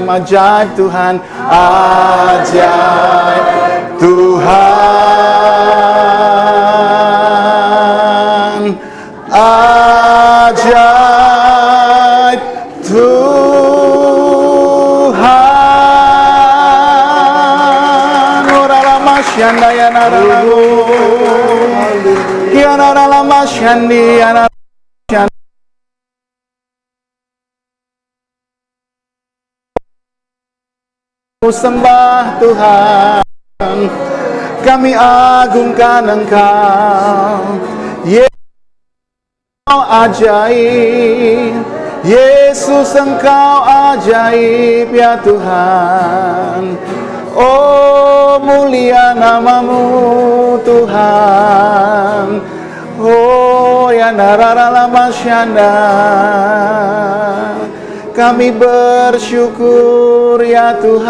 ajaib Tuhan, ajaib Tuhan, ajaib Tuhan. Ora lama syanda ya naralamu, ya naralama syandi ya naralama. Sembah Tuhan, kami agungkan Engkau, Yesus ajaib, Yesus Engkau ajaib ya Tuhan. Oh mulia namamu Tuhan, oh ya nararalama syanda. Kami bersyukur ya Tuhan,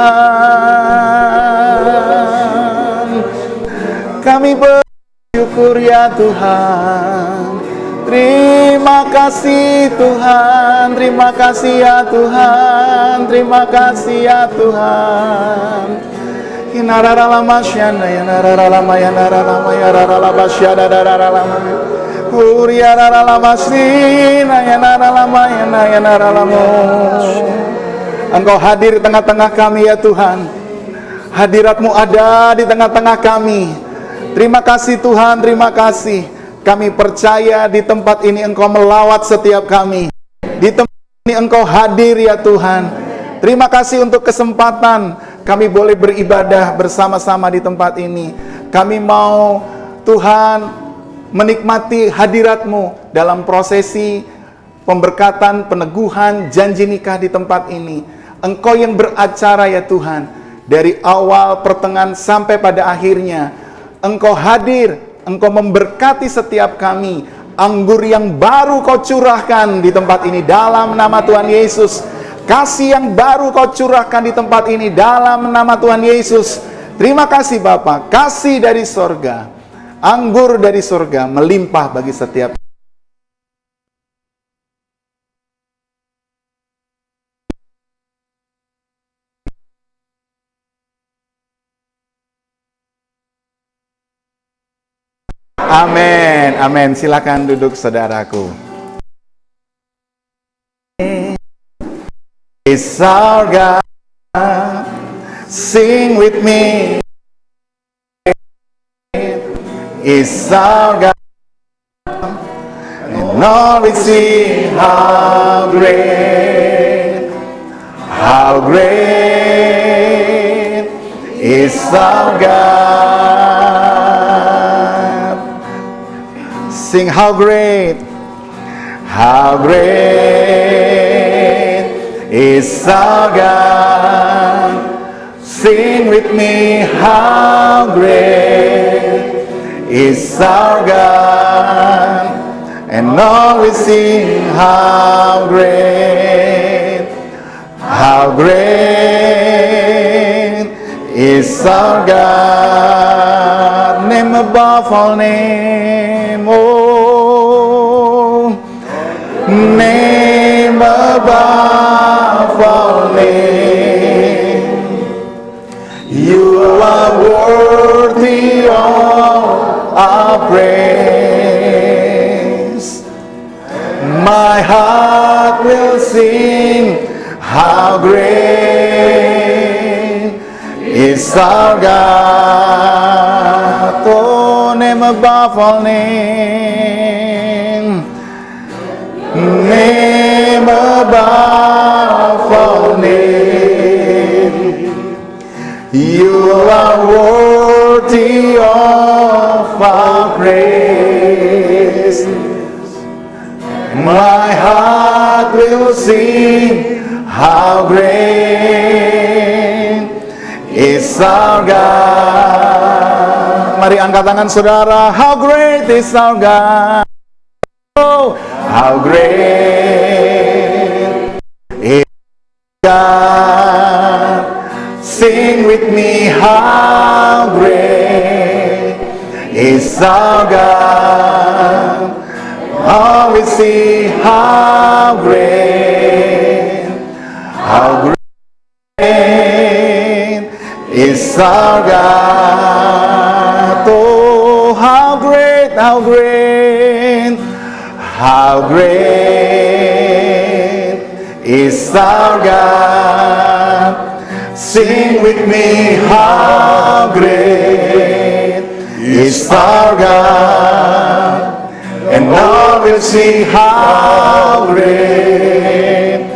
kami bersyukur ya Tuhan. Terima kasih Tuhan, terima kasih ya Tuhan, terima kasih ya Tuhan. Inararalama syanda ya nararalama ya nararalama ya nararalama syanda nararalama. Engkau hadir di tengah-tengah kami ya Tuhan. Hadirat-Mu ada di tengah-tengah kami. Terima kasih Tuhan, terima kasih. Kami percaya di tempat ini Engkau melawat setiap kami. Di tempat ini Engkau hadir ya Tuhan. Terima kasih untuk kesempatan kami boleh beribadah bersama-sama di tempat ini. Kami mau Tuhan menikmati hadirat-Mu dalam prosesi pemberkatan, peneguhan, janji nikah di tempat ini. Engkau yang beracara ya Tuhan, dari awal, pertengahan, sampai pada akhirnya. Engkau hadir, Engkau memberkati setiap kami. Anggur yang baru Kau curahkan di tempat ini dalam nama Tuhan Yesus. Kasih yang baru Kau curahkan di tempat ini dalam nama Tuhan Yesus. Terima kasih Bapa, kasih dari sorga. Anggur dari surga melimpah bagi setiap. Amin, amin. Silakan duduk saudaraku. Is our God, sing with me. Is our God, and all we see how great is our God. Sing how great is our God. Sing with me, how great is our God, and all we sing how great is our God. Name above all name, oh, name above all name. You are worthy of our praise. My heart will sing, how great is our God. Oh, name above all name, name above all name. You are worthy of our praise. My heart will sing, how great is our God. Mari angkat tangan saudara. How great is our God. Oh, how great is God. Sing with me, how great is our God. Oh, we see how great how great is our God. Sing with me, how great is our God. And all will see how great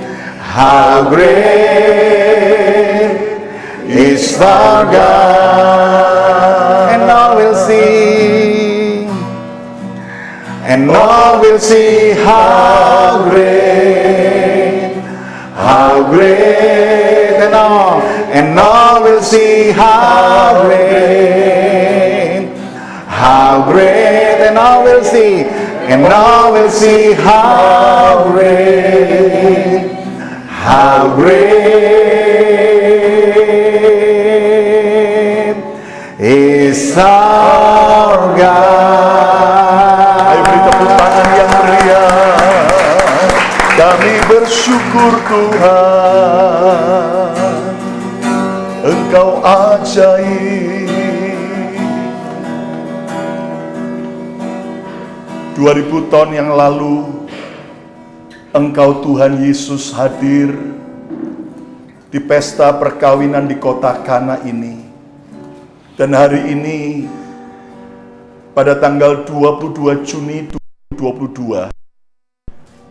is our God. And all will see, and all will see how great, and all will see how great, and all will see, and all will see how great is our God. Ayo beri tepuk tangan yang meriah. Kami bersyukur Tuhan, Engkau ajaib. 2000 tahun yang lalu, Engkau Tuhan Yesus hadir di pesta perkawinan di kota Kana ini. Dan hari ini, pada tanggal 22 Juni 2022,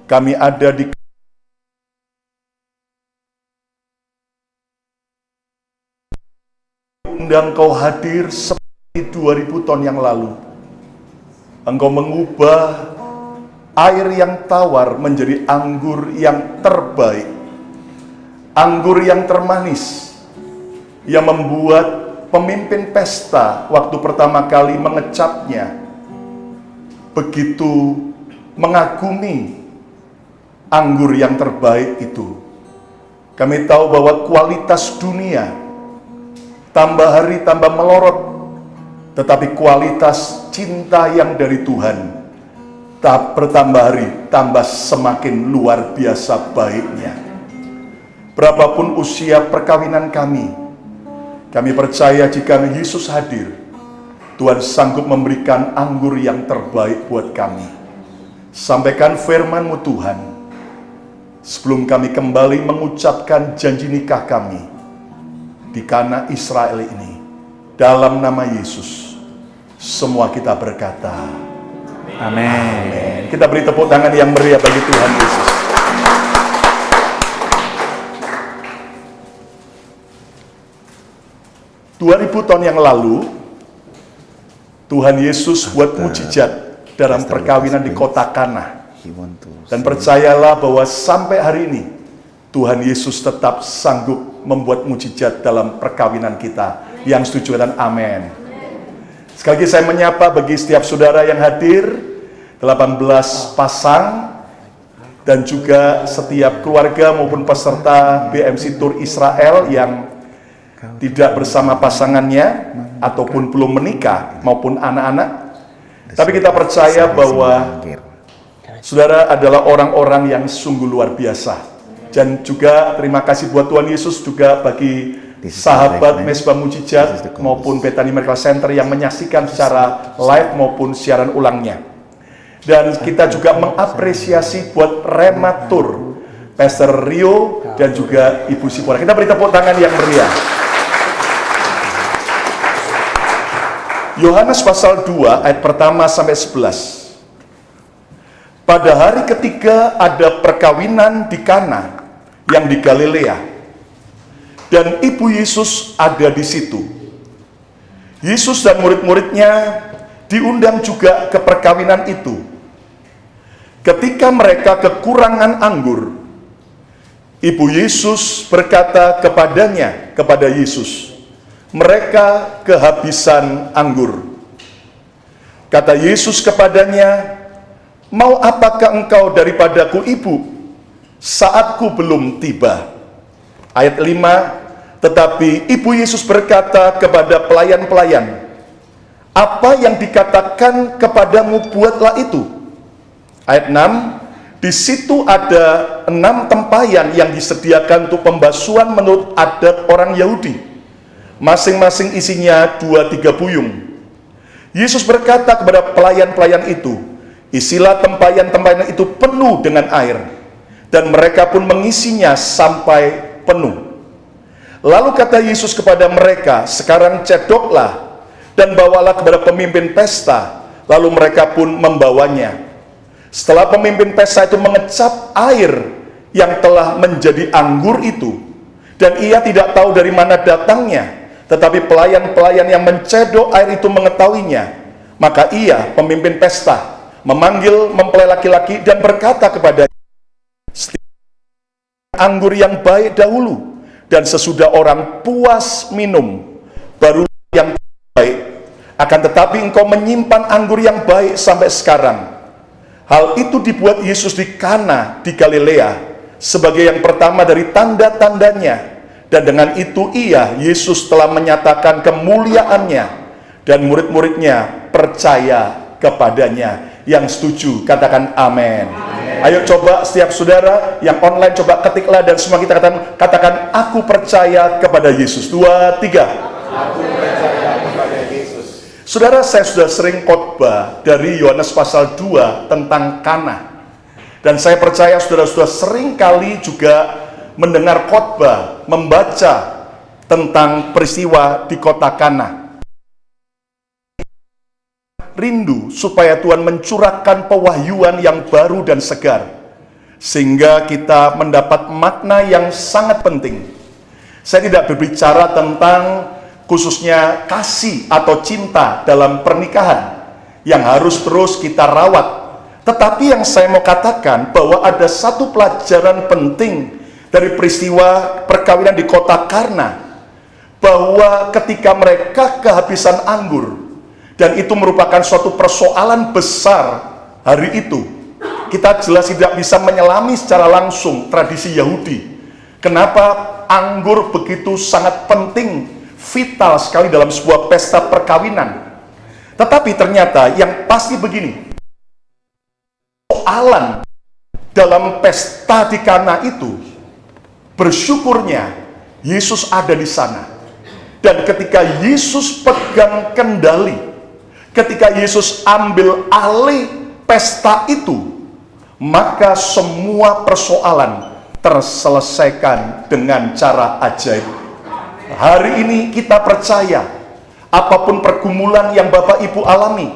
kami ada di undang Engkau hadir seperti 2000 tahun yang lalu. Engkau mengubah air yang tawar menjadi anggur yang terbaik, anggur yang termanis, yang membuat pemimpin pesta waktu pertama kali mengecapnya begitu mengagumi anggur yang terbaik itu. Kami tahu bahwa kualitas dunia tambah hari tambah melorot, tetapi kualitas cinta yang dari Tuhan tak bertambah hari tambah semakin luar biasa baiknya. Berapapun usia perkawinan kami percaya jika Yesus hadir, Tuhan sanggup memberikan anggur yang terbaik buat kami. Sampaikan firman-Mu Tuhan, sebelum kami kembali mengucapkan janji nikah kami di Kana Israel ini. Dalam nama Yesus, semua kita berkata, amin. Kita beri tepuk tangan yang meriah bagi Tuhan Yesus. Ribu tahun yang lalu, Tuhan Yesus buat mujizat dalam perkawinan di kota Kana. Dan percayalah bahwa sampai hari ini, Tuhan Yesus tetap sanggup membuat mujizat dalam perkawinan kita. Yang setuju dan amin. Sekali lagi saya menyapa bagi setiap saudara yang hadir, 18 pasang, dan juga setiap keluarga maupun peserta BMC Tour Israel yang tidak bersama pasangannya ataupun belum menikah maupun anak-anak. Tapi kita percaya bahwa saudara adalah orang-orang yang sungguh luar biasa. Dan juga terima kasih buat Tuhan Yesus juga bagi sahabat Mesbah Mujizat maupun Bethany Medical Center yang menyaksikan secara live maupun siaran ulangnya. Dan kita juga mengapresiasi buat Rematur, Pastor Rio dan juga Ibu Sipora. Kita beri tepuk tangan yang meriah. Yohanes pasal 2 ayat pertama sampai 11. Pada hari ketiga ada perkawinan di Kana yang di Galilea. Dan Ibu Yesus ada di situ. Yesus dan murid-muridnya diundang juga ke perkawinan itu. Ketika mereka kekurangan anggur, Ibu Yesus berkata kepada Yesus, mereka kehabisan anggur. Kata Yesus kepadanya, mau apakah engkau daripadaku, Ibu? Saatku belum tiba. Ayat 5, tetapi Ibu Yesus berkata kepada pelayan-pelayan, apa yang dikatakan kepadamu buatlah itu. Ayat 6, di situ ada 6 tempayan yang disediakan untuk pembasuhan menurut adat orang Yahudi. Masing-masing isinya 2-3 buyung. Yesus berkata kepada pelayan-pelayan itu, isilah tempayan-tempayan itu penuh dengan air, dan mereka pun mengisinya sampai penuh. Lalu kata Yesus kepada mereka, sekarang cedoklah dan bawalah kepada pemimpin pesta. Lalu mereka pun membawanya. Setelah pemimpin pesta itu mengecap air yang telah menjadi anggur itu, dan ia tidak tahu dari mana datangnya, tetapi pelayan-pelayan yang mencedok air itu mengetahuinya. Maka ia, pemimpin pesta, memanggil mempelai laki-laki dan berkata kepadanya, anggur yang baik dahulu, dan sesudah orang puas minum, baru yang baik. Akan tetapi engkau menyimpan anggur yang baik sampai sekarang. Hal itu dibuat Yesus di Kana di Galilea sebagai yang pertama dari tanda-tandanya. Dan dengan itu Yesus telah menyatakan kemuliaannya, dan murid-muridnya percaya kepadanya. Yang setuju katakan amin. Ayo coba setiap saudara yang online coba ketiklah, dan semua kita katakan aku percaya kepada Yesus. 2, 3. Aku percaya kepada Yesus. Saudara, saya sudah sering khotbah dari Yohanes pasal 2 tentang Kana. Dan saya percaya saudara-saudara sering kali juga mendengar khotbah, membaca tentang peristiwa di kota Kana. Rindu supaya Tuhan mencurahkan pewahyuan yang baru dan segar, sehingga kita mendapat makna yang sangat penting. Saya tidak berbicara tentang khususnya kasih atau cinta dalam pernikahan yang harus terus kita rawat. Tetapi yang saya mau katakan bahwa ada satu pelajaran penting dari peristiwa perkawinan di kota Kana, bahwa ketika mereka kehabisan anggur, dan itu merupakan suatu persoalan besar hari itu, kita jelas tidak bisa menyelami secara langsung tradisi Yahudi. Kenapa anggur begitu sangat penting, vital sekali dalam sebuah pesta perkawinan. Tetapi ternyata yang pasti begini, soalan dalam pesta di Kana itu, bersyukurnya Yesus ada di sana. Dan ketika Yesus pegang kendali, ketika Yesus ambil alih pesta itu, maka semua persoalan terselesaikan dengan cara ajaib. Hari ini kita percaya, apapun pergumulan yang Bapak Ibu alami,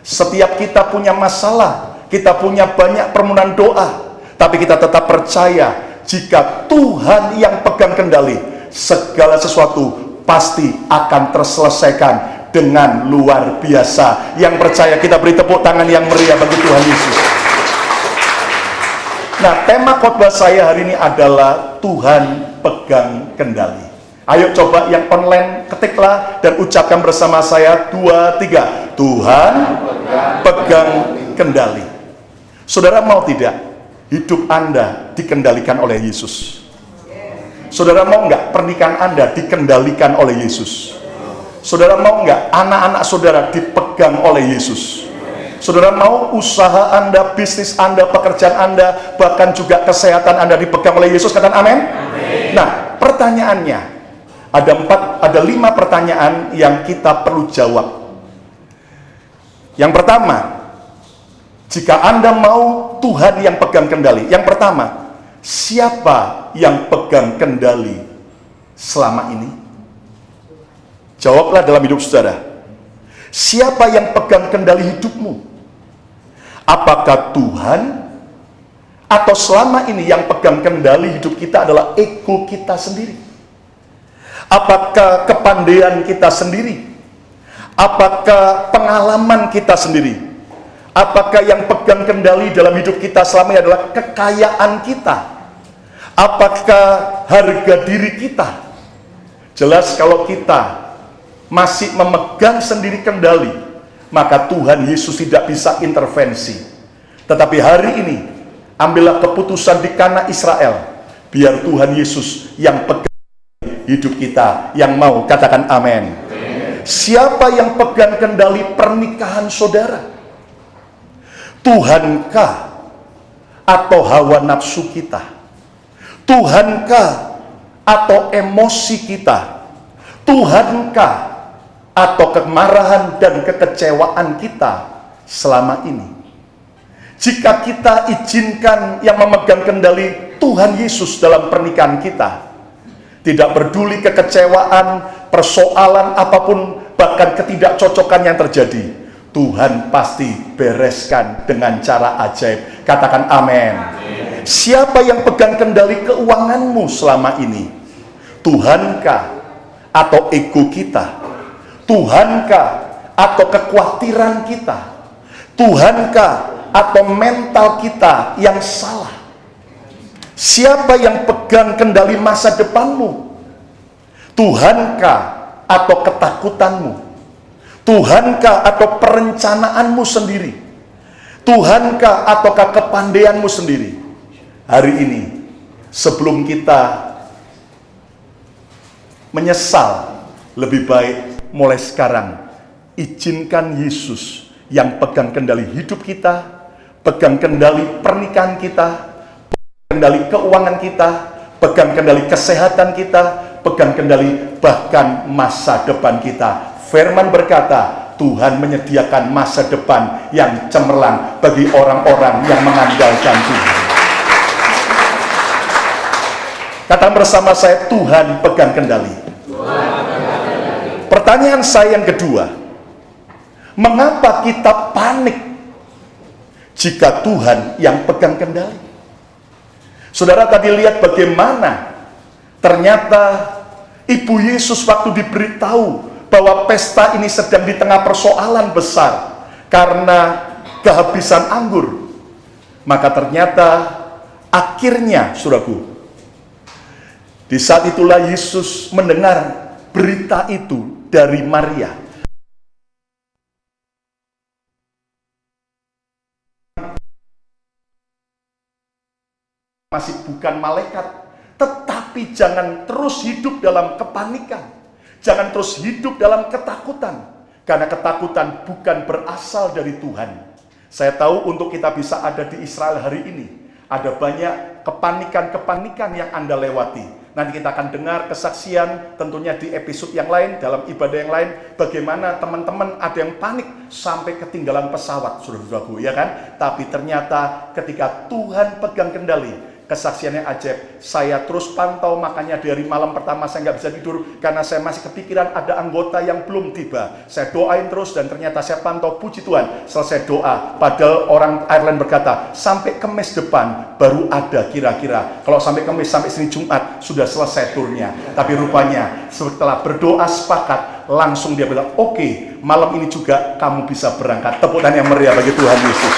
setiap kita punya masalah, kita punya banyak permohonan doa, tapi kita tetap percaya, jika Tuhan yang pegang kendali, segala sesuatu pasti akan terselesaikan dengan luar biasa. Yang percaya kita beri tepuk tangan yang meriah bagi Tuhan Yesus. Nah, tema khotbah saya hari ini adalah Tuhan pegang kendali. Ayo coba yang online ketiklah dan ucapkan bersama saya 2, 3. Tuhan pegang kendali. Saudara mau tidak hidup Anda dikendalikan oleh Yesus? Saudara mau nggak pernikahan Anda dikendalikan oleh Yesus? Saudara mau nggak anak-anak saudara dipegang oleh Yesus? Saudara mau usaha Anda, bisnis Anda, pekerjaan Anda, bahkan juga kesehatan Anda dipegang oleh Yesus? Katakan amin. Nah, pertanyaannya ada 5 pertanyaan yang kita perlu jawab. Yang pertama, jika Anda mau Tuhan yang pegang kendali, yang pertama, siapa yang pegang kendali selama ini? Jawablah dalam hidup saudara. Siapa yang pegang kendali hidupmu? Apakah Tuhan? Atau selama ini yang pegang kendali hidup kita adalah ego kita sendiri? Apakah kepandaian kita sendiri? Apakah pengalaman kita sendiri? Apakah yang pegang kendali dalam hidup kita selama ini adalah kekayaan kita? Apakah harga diri kita? Jelas kalau kita masih memegang sendiri kendali, maka Tuhan Yesus tidak bisa intervensi. Tetapi hari ini, ambillah keputusan di Kana Israel, biar Tuhan Yesus yang pegang hidup kita. Yang mau katakan amin. Siapa yang pegang kendali pernikahan saudara? Tuhankah atau hawa nafsu kita? Tuhankah atau emosi kita? Tuhankah atau kemarahan dan kekecewaan kita selama ini. Jika kita izinkan yang memegang kendali Tuhan Yesus dalam pernikahan kita, tidak peduli kekecewaan, persoalan apapun, bahkan ketidakcocokan yang terjadi, Tuhan pasti bereskan dengan cara ajaib. Katakan amin. Siapa yang pegang kendali keuanganmu selama ini? Tuhankah atau ego kita? Tuhankah atau kekhawatiran kita? Tuhankah atau mental kita yang salah? Siapa yang pegang kendali masa depanmu? Tuhankah atau ketakutanmu? Tuhankah atau perencanaanmu sendiri? Tuhankah ataukah kepandaianmu sendiri? Hari ini, sebelum kita menyesal, lebih baik mulai sekarang izinkan Yesus yang pegang kendali hidup kita, pegang kendali pernikahan kita, kendali keuangan kita, pegang kendali kesehatan kita, pegang kendali bahkan masa depan kita. Firman berkata, Tuhan menyediakan masa depan yang cemerlang bagi orang-orang yang mengandalkan Tuhan. Kata bersama saya, Tuhan pegang kendali. Pertanyaan saya yang kedua, mengapa kita panik jika Tuhan yang pegang kendali? Saudara tadi lihat bagaimana ternyata Ibu Yesus waktu diberitahu bahwa pesta ini sedang di tengah persoalan besar karena kehabisan anggur. Maka ternyata akhirnya, saudaraku, di saat itulah Yesus mendengar berita itu dari Maria. Masih bukan malaikat, tetapi jangan terus hidup dalam kepanikan, jangan terus hidup dalam ketakutan, karena ketakutan bukan berasal dari Tuhan. Saya tahu untuk kita bisa ada di Israel hari ini, ada banyak kepanikan-kepanikan yang Anda lewati. Nanti kita akan dengar kesaksian tentunya di episode yang lain, dalam ibadah yang lain, bagaimana teman-teman ada yang panik sampai ketinggalan pesawat, saudara-saudaraku, ya kan? Tapi ternyata ketika Tuhan pegang kendali, kesaksiannya ajaib. Saya terus pantau, makanya dari malam pertama saya nggak bisa tidur karena saya masih kepikiran ada anggota yang belum tiba. Saya doain terus dan ternyata saya pantau, puji Tuhan, selesai doa. Padahal orang Ireland berkata sampai Kamis depan baru ada kira-kira. Kalau sampai Kamis, sampai Senin Jumat sudah selesai turnya. Tapi rupanya setelah berdoa sepakat, langsung dia bilang, oke, malam ini juga kamu bisa berangkat. Tepuk tangan yang meriah bagi Tuhan Yesus.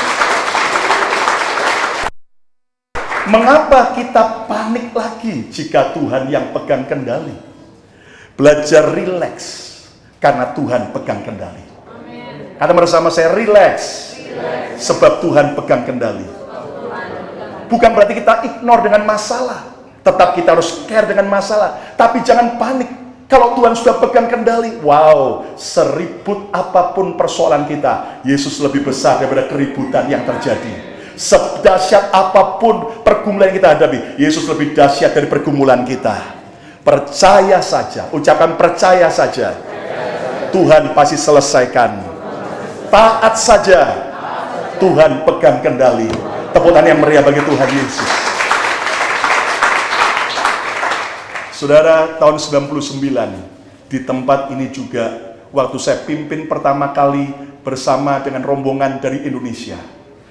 Mengapa kita panik lagi jika Tuhan yang pegang kendali? Belajar rileks karena Tuhan pegang kendali. Kata bersama saya, rileks sebab Tuhan pegang kendali. Bukan berarti kita ignore dengan masalah, tetap kita harus care dengan masalah, tapi jangan panik. Kalau Tuhan sudah pegang kendali, wow, seribut apapun persoalan kita, Yesus lebih besar daripada keributan yang terjadi. Sedahsyat apapun pergumulan yang kita hadapi, Yesus lebih dahsyat dari pergumulan kita. Percaya saja, ucapkan percaya saja. Tuhan pasti selesaikan. Taat saja, Tuhan pegang kendali. Tepuk tangan yang meriah bagi Tuhan Yesus. Saudara, tahun 99 di tempat ini juga, waktu saya pimpin pertama kali bersama dengan rombongan dari Indonesia,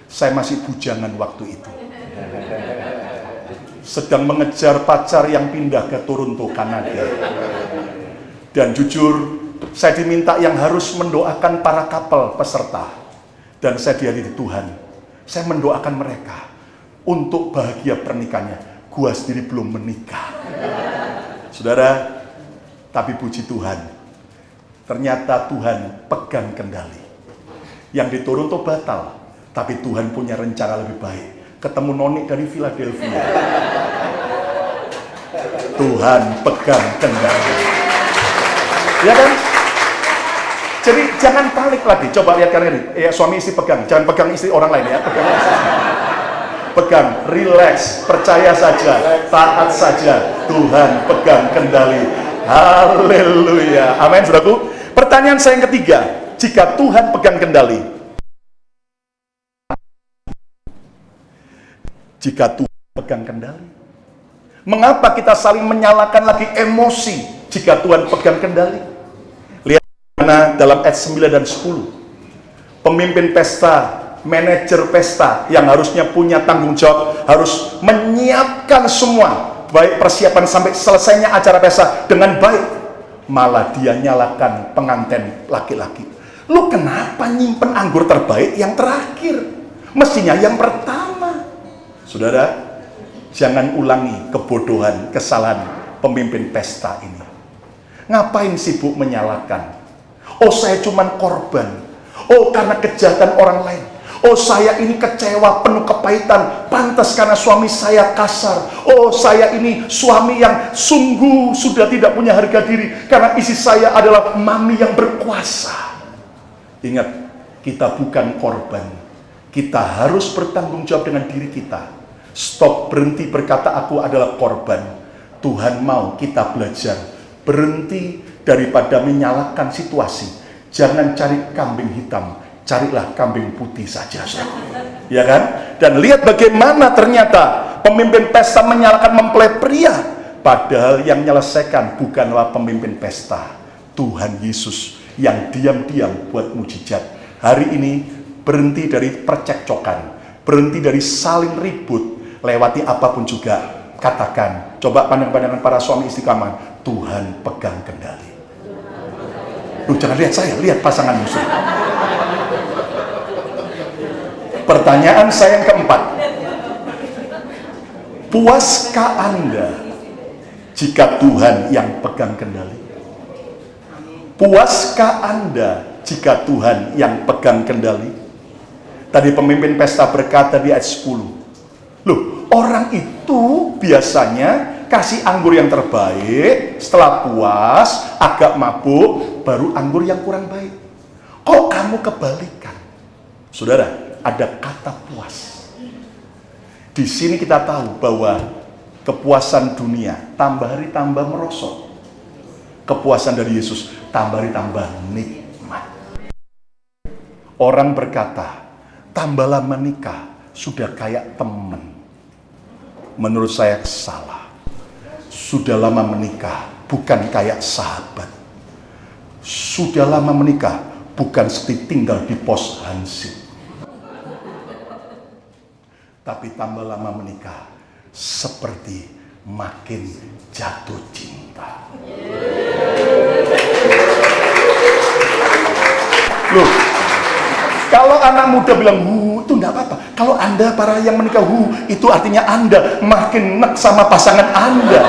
saya masih bujangan waktu itu. Sedang mengejar pacar yang pindah ke Toronto, Kanada. Dan jujur, saya diminta yang harus mendoakan para couple peserta. Dan saya dihadiri Tuhan. Saya mendoakan mereka untuk bahagia pernikahannya. Gua sendiri belum menikah. Saudara, tapi puji Tuhan, ternyata Tuhan pegang kendali. Yang di Toronto batal, tapi Tuhan punya rencana lebih baik. Ketemu noni dari Philadelphia. Tuhan pegang kendali. Ya kan? Jadi jangan panik lagi. Coba lihat kalian ini. Ya, suami istri pegang. Jangan pegang istri orang lain ya. Pegang, relax, percaya saja, taat saja. Tuhan pegang kendali. Haleluya. Amin, saudaraku. Pertanyaan saya yang ketiga, jika Tuhan pegang kendali, jika Tuhan pegang kendali, mengapa kita saling menyalahkan lagi emosi jika Tuhan pegang kendali? Lihat mana dalam ayat 9 dan 10. Pemimpin pesta, manajer pesta yang harusnya punya tanggung jawab harus menyiapkan semua, baik persiapan sampai selesainya acara pesta dengan baik. Malah dia nyalakan pengantin laki-laki. Lu kenapa nyimpen anggur terbaik yang terakhir? Mestinya yang pertama. Saudara, jangan ulangi kebodohan, kesalahan pemimpin pesta ini. Ngapain sibuk menyalahkan? Oh, saya cuman korban. Oh, karena kejahatan orang lain. Oh, saya ini kecewa, penuh kepahitan, pantas karena suami saya kasar. Oh, saya ini suami yang sungguh sudah tidak punya harga diri karena istri saya adalah mami yang berkuasa. Ingat, kita bukan korban. Kita harus bertanggung jawab dengan diri kita. Stop, berhenti berkata aku adalah korban. Tuhan mau kita belajar berhenti daripada menyalahkan situasi. Jangan cari kambing hitam, carilah kambing putih saja, ya kan? Dan lihat bagaimana ternyata pemimpin pesta menyalahkan mempelai pria, padahal yang menyelesaikan bukanlah pemimpin pesta, Tuhan Yesus yang diam-diam buat mujizat. Hari ini berhenti dari percekcokan, berhenti dari saling ribut, lewati apapun juga, katakan, coba pandang-pandangan para suami istri kamar, Tuhan pegang kendali. Lu jangan lihat saya, lihat pasangan musuh. Pertanyaan saya yang keempat, puaskah Anda jika Tuhan yang pegang kendali? Puaskah Anda jika Tuhan yang pegang kendali? Tadi pemimpin pesta berkata di ayat 10, loh, orang itu biasanya kasih anggur yang terbaik, setelah puas, agak mabuk, baru anggur yang kurang baik. Kok kamu kebalikan? Saudara, ada kata puas. Di sini kita tahu bahwa kepuasan dunia tambah hari tambah merosot. Kepuasan dari Yesus tambah hari tambah nikmat. Orang berkata, tambah lama nikah sudah kayak teman. Menurut saya salah. Sudah lama menikah bukan kayak sahabat. Sudah lama menikah bukan seperti tinggal di pos hansip. Tapi tambah lama menikah seperti makin jatuh cinta. Loh, kalau anak muda bilang itu enggak apa-apa. Kalau Anda para yang menikah itu artinya Anda makin nek sama pasangan Anda.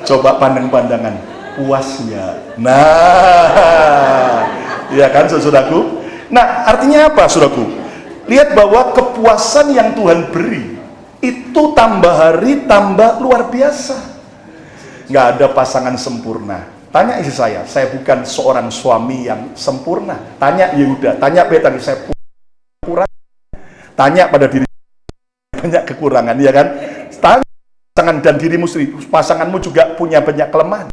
Coba pandang-pandangan, puas ya. Nah, ya kan saudaraku? Nah, artinya apa saudaraku? Lihat bahwa kepuasan yang Tuhan beri itu tambah hari tambah luar biasa. Nggak ada pasangan sempurna. Tanya istri saya bukan seorang suami yang sempurna. Tanya Yehuda, tanya Betani, saya kurang. Tanya pada diri banyak kekurangan, ya kan? Tanya pasangan dan dirimu sendiri, pasanganmu juga punya banyak kelemahan.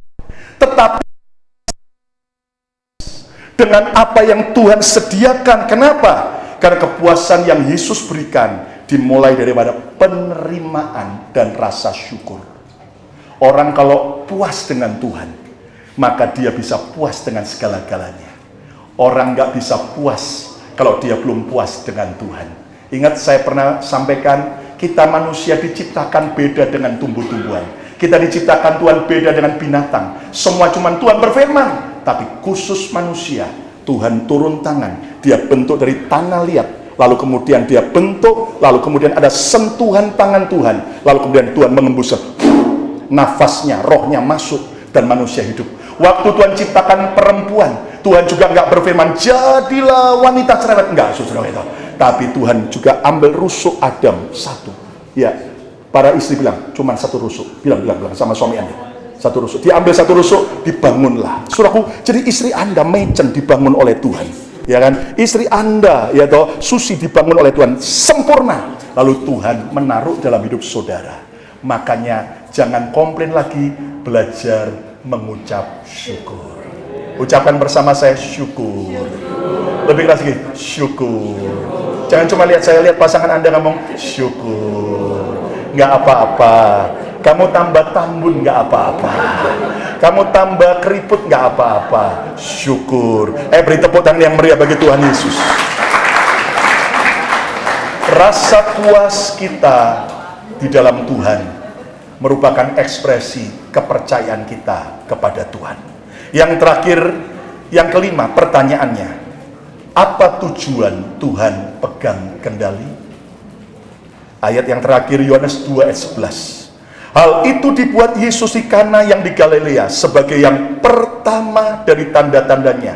Tetapi dengan apa yang Tuhan sediakan, kenapa? Karena kepuasan yang Yesus berikan dimulai daripada penerimaan dan rasa syukur. Orang kalau puas dengan Tuhan, maka dia bisa puas dengan segala-galanya. Orang nggak bisa puas kalau dia belum puas dengan Tuhan. Ingat saya pernah sampaikan, kita manusia diciptakan beda dengan tumbuh-tumbuhan. Kita diciptakan Tuhan beda dengan binatang. Semua cuma Tuhan berfirman, tapi khusus manusia, Tuhan turun tangan. Dia bentuk dari tanah liat, lalu kemudian dia bentuk, lalu kemudian ada sentuhan tangan Tuhan, lalu kemudian Tuhan mengembuskan nafasnya, rohnya masuk, dan manusia hidup. Waktu Tuhan ciptakan perempuan, Tuhan juga nggak berfirman jadilah wanita cerewet, enggak, saudara itu. Tapi Tuhan juga ambil rusuk Adam satu. Ya, para istri bilang cuma satu rusuk, bilang sama suami Anda, satu rusuk. Diambil satu rusuk, dibangunlah. Saudaraku, jadi istri Anda Mechen dibangun oleh Tuhan, ya kan? Istri Anda, ya toh, Susi dibangun oleh Tuhan sempurna. Lalu Tuhan menaruh dalam hidup saudara. Makanya jangan komplain lagi, belajar mengucap syukur. Ucapkan bersama saya, syukur. Lebih keras lagi, syukur. Jangan cuma saya lihat pasangan Anda ngomong, syukur. Nggak apa-apa. Kamu tambah tambun nggak apa-apa. Kamu tambah keriput nggak apa-apa. Syukur. Beri tepuk tangan yang meriah bagi Tuhan Yesus. Rasa puas kita di dalam Tuhan merupakan ekspresi kepercayaan kita kepada Tuhan. Yang terakhir, yang kelima, pertanyaannya, apa tujuan Tuhan pegang kendali? Ayat yang terakhir, Yohanes 2 ayat 11. Hal itu dibuat Yesus di Kana yang di Galilea sebagai yang pertama dari tanda-tandanya.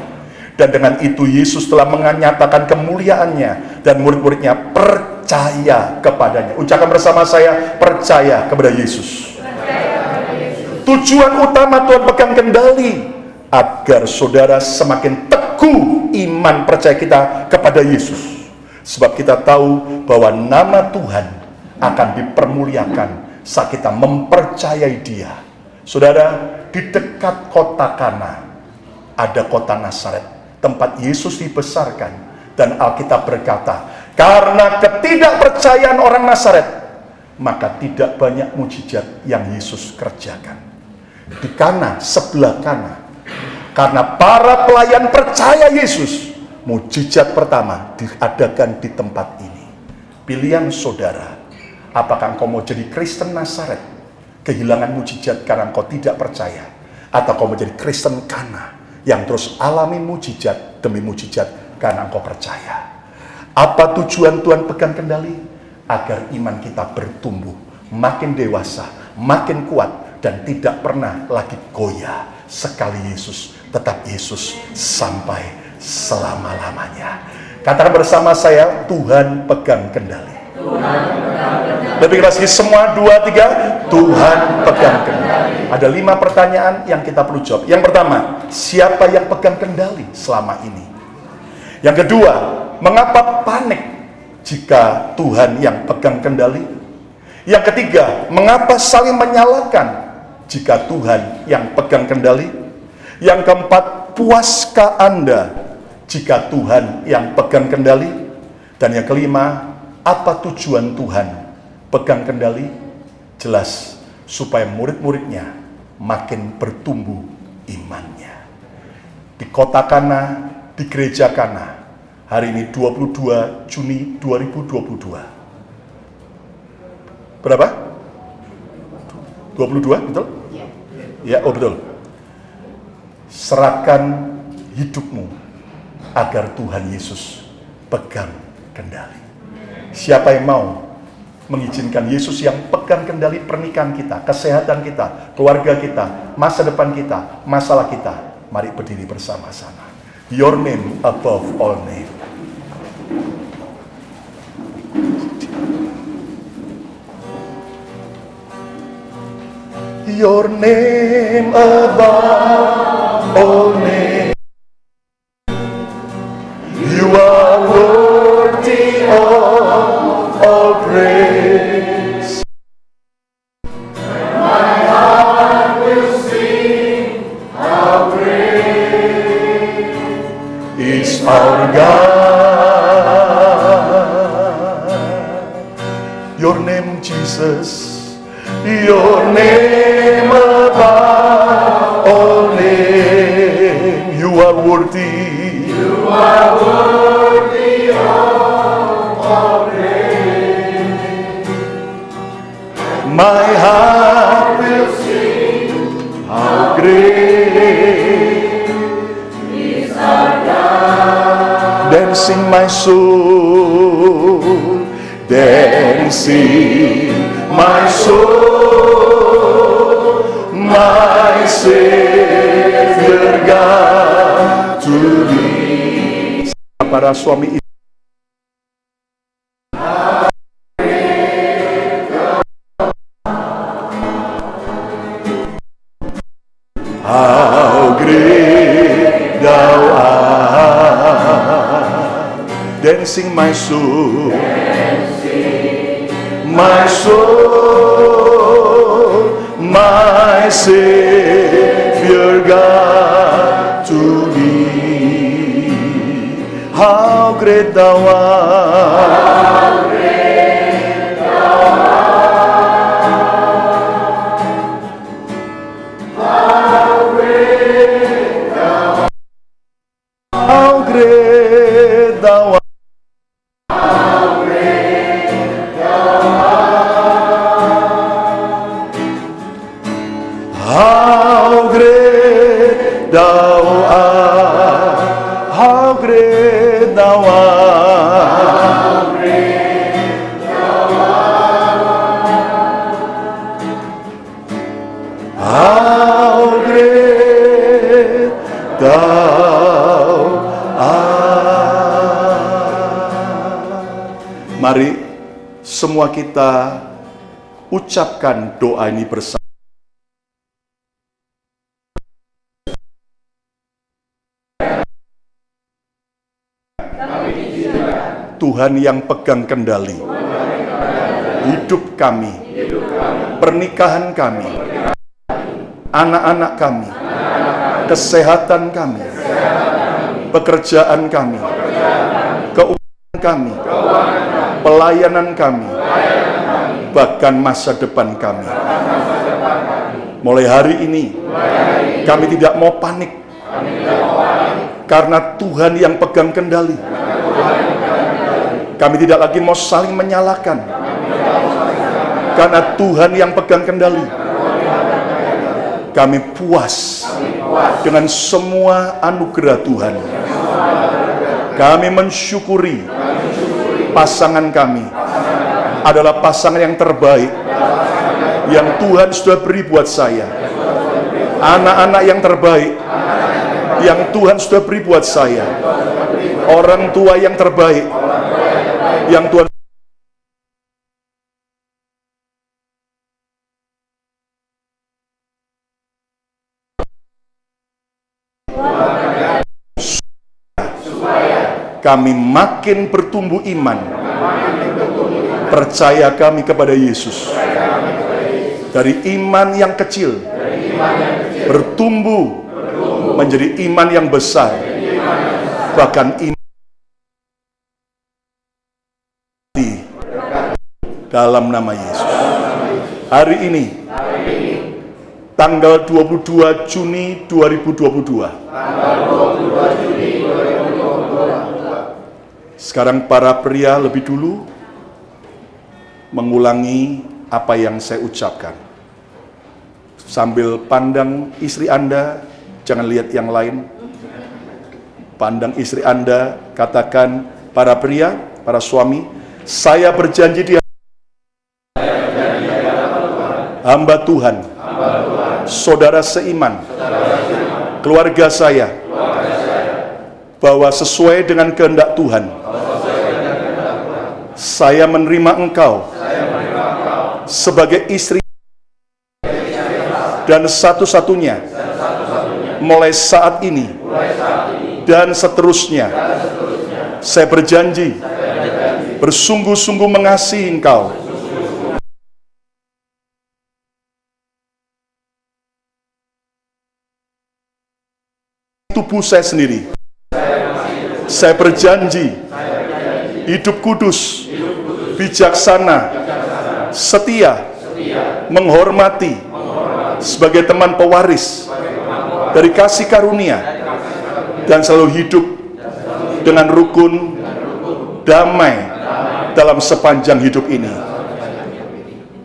Dan dengan itu Yesus telah menyatakan kemuliaannya dan murid-muridnya percaya kepadanya. Ucapkan bersama saya, percaya kepada Yesus. Tujuan utama Tuhan pegang kendali agar saudara semakin teguh iman percaya kita kepada Yesus. Sebab kita tahu bahwa nama Tuhan akan dipermuliakan saat kita mempercayai Dia. Saudara, di dekat kota Kana ada kota Nazaret, tempat Yesus dibesarkan, dan Alkitab berkata, karena ketidakpercayaan orang Nazaret, maka tidak banyak mujizat yang Yesus kerjakan. Di Kana, sebelah Kana, karena para pelayan percaya Yesus, mujizat pertama diadakan di tempat ini. Pilihan saudara, apakah engkau mau jadi Kristen Nazaret, kehilangan mujizat karena engkau tidak percaya, atau kau menjadi Kristen Kana yang terus alami mujizat demi mujizat karena engkau percaya? Apa tujuan Tuhan pegang kendali? Agar iman kita bertumbuh, makin dewasa, makin kuat, dan tidak pernah lagi goyah. Sekali Yesus, tetap Yesus sampai selama-lamanya. Katakan bersama saya, Tuhan pegang kendali. Lebih keras lagi, semua, 2, 3. Tuhan pegang kendali. Ada 5 pertanyaan yang kita perlu jawab. Yang pertama, siapa yang pegang kendali selama ini? Yang kedua, mengapa panik jika Tuhan yang pegang kendali? Yang ketiga, mengapa saling menyalahkan jika Tuhan yang pegang kendali? Yang keempat, puaskah Anda jika Tuhan yang pegang kendali? Dan yang kelima, apa tujuan Tuhan pegang kendali? Jelas, supaya murid-muridnya makin bertumbuh imannya. Di kota Kana, di gereja Kana, hari ini 22 Juni 2022. Berapa? 22, betul? Ya, oh betul. Serahkan hidupmu agar Tuhan Yesus pegang kendali. Siapa yang mau mengizinkan Yesus yang pegang kendali pernikahan kita, kesehatan kita, keluarga kita, masa depan kita, masalah kita? Mari berdiri bersama-sama. Your name above all name. Your name above all name. You are worthy of all praise. My heart will sing how great is our God. Your name, Jesus. Your name above all name. You are worthy. You are worthy of all praise. My heart will sing how great is our God. Dancing my soul, dancing my soul, my Savior God to thee. Para suami istri, how great thou art. Dancing my soul, my soul, my Savior God to great thou art. How great thou art. How great thou art. How great thou art. How great thou art. Mari semua kita ucapkan doa ini bersama. Tuhan yang pegang kendali hidup kami, pernikahan kami, anak-anak kami, kesehatan kami, pekerjaan kami, keuangan kami, pelayanan kami, bahkan masa depan kami. Mulai hari ini kami tidak mau panik karena Tuhan yang pegang kendali. Kami tidak lagi mau saling menyalahkan karena Tuhan yang pegang kendali. Kami puas dengan semua anugerah Tuhan. Kami mensyukuri pasangan kami adalah pasangan yang terbaik yang Tuhan sudah beri buat saya. Anak-anak yang terbaik yang Tuhan sudah beri buat saya. Orang tua yang terbaik yang Tuhan kami makin bertumbuh iman, percaya kami kepada Yesus. Dari iman yang kecil bertumbuh menjadi iman yang besar, bahkan iman dalam nama Yesus. Hari ini tanggal 22 Juni 2022. Sekarang para pria lebih dulu mengulangi apa yang saya ucapkan. Sambil pandang istri Anda, jangan lihat yang lain. Pandang istri Anda, katakan, para pria, para suami, saya berjanji di hamba Tuhan, saudara seiman, keluarga saya, bahwa sesuai dengan kehendak Tuhan, saya menerima engkau sebagai istri dan satu-satunya mulai saat ini dan seterusnya. Saya berjanji bersungguh-sungguh mengasihi engkau tubuh saya sendiri. Saya berjanji hidup kudus, bijaksana, setia, menghormati sebagai teman pewaris dari kasih karunia, dan selalu hidup dengan rukun, damai dalam sepanjang hidup ini.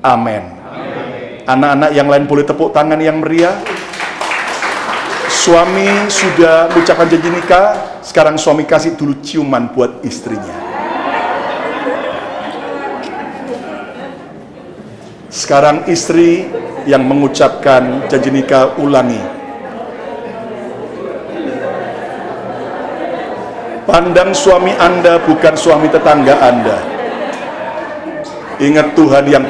Amin. Anak-anak yang lain boleh tepuk tangan yang meriah. Suami sudah mengucapkan janji nikah, sekarang suami kasih dulu ciuman buat istrinya. Sekarang istri yang mengucapkan janji nikah, ulangi. Pandang suami Anda bukan suami tetangga Anda. Ingat Tuhan yang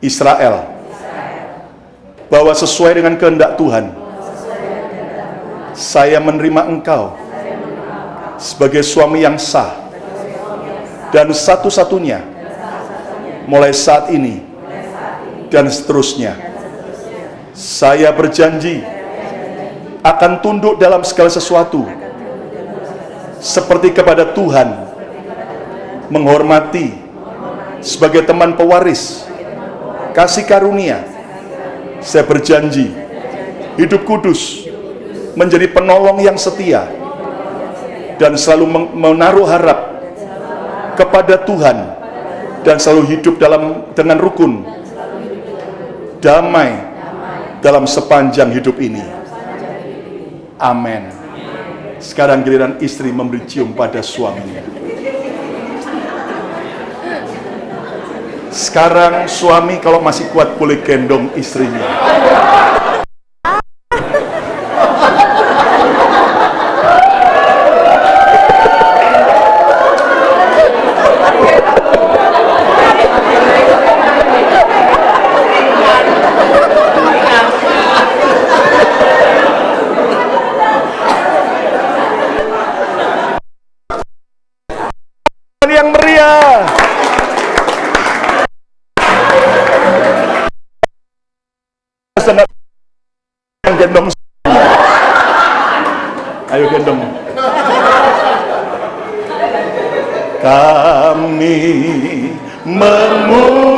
Israel, bahwa sesuai dengan kehendak Tuhan, saya menerima engkau sebagai suami yang sah dan satu-satunya mulai saat ini dan seterusnya. Saya berjanji akan tunduk dalam segala sesuatu seperti kepada Tuhan, menghormati sebagai teman pewaris kasih karunia. Saya berjanji hidup kudus, menjadi penolong yang setia, dan selalu menaruh harap kepada Tuhan, dan selalu hidup dengan rukun, damai dalam sepanjang hidup ini. Amin. Sekarang giliran istri memberi cium pada suaminya. Sekarang suami kalau masih kuat boleh gendong istrinya. Yang meriah. Gendong. Ayo gendong. Kami memuji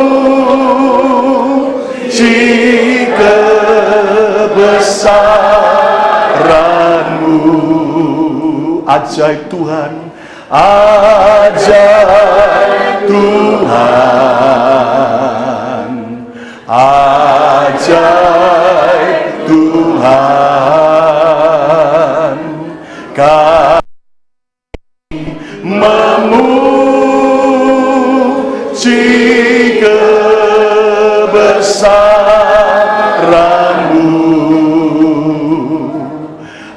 kebesaran-Mu, ajaib Tuhan, ajaib Tuhan, ajaib Tuhan. Kami memuji kebesaran-Mu,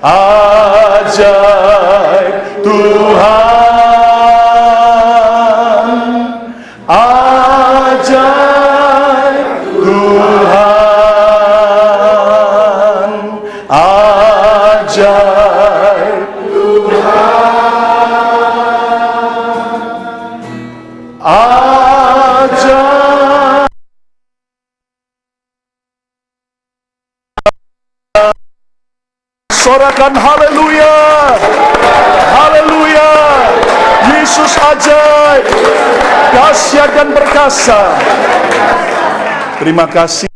ajaib Tuhan, ajaib Tuhan, ajaib Tuhan, ajaib. Sorakan haleluya, haleluya. Yesus ajaib, dahsyat dan perkasa. Terima kasih.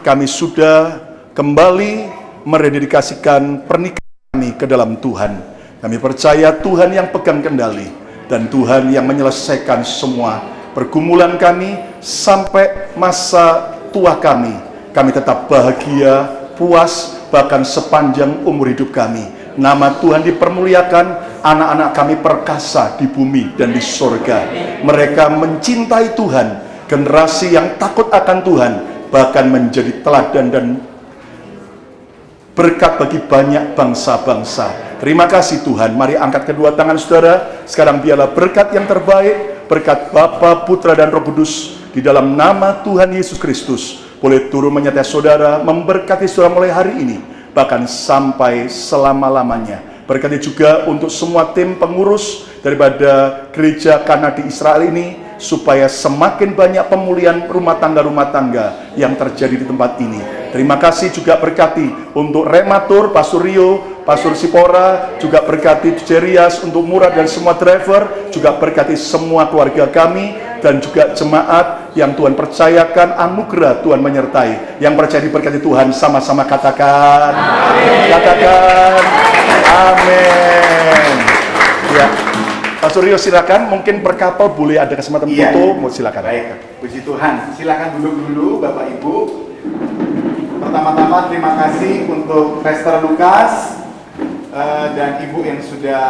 Kami sudah kembali merededikasikan pernikahan kami ke dalam Tuhan. Kami percaya Tuhan yang pegang kendali dan Tuhan yang menyelesaikan semua pergumulan kami sampai masa tua kami. Kami tetap bahagia, puas, bahkan sepanjang umur hidup kami. Nama Tuhan dipermuliakan, anak-anak kami perkasa di bumi dan di sorga. Mereka mencintai Tuhan, generasi yang takut akan Tuhan, bahkan menjadi teladan dan berkat bagi banyak bangsa-bangsa. Terima kasih Tuhan. Mari angkat kedua tangan saudara. Sekarang biarlah berkat yang terbaik, berkat Bapa, Putra, dan Roh Kudus di dalam nama Tuhan Yesus Kristus boleh turun menyertai saudara, memberkati saudara mulai hari ini, bahkan sampai selama-lamanya. Berkati juga untuk semua tim pengurus daripada gereja Kana di Israel ini, supaya semakin banyak pemulihan rumah tangga yang terjadi di tempat ini. Terima kasih juga berkati untuk Rematur, Pastor Rio, Pastor Sipora, juga berkati Jerias, untuk Murad dan semua driver, juga berkati semua keluarga kami, dan juga jemaat yang Tuhan percayakan, anugerah Tuhan menyertai. Yang percaya diberkati Tuhan, sama-sama katakan amin. Katakan amin. Ya, Pastor Rio silakan, mungkin per kapal boleh ada kesempatan foto, mau silakan. Baik, puji Tuhan. Silakan duduk dulu Bapak Ibu. Pertama-tama terima kasih untuk Pastor Lukas dan Ibu yang sudah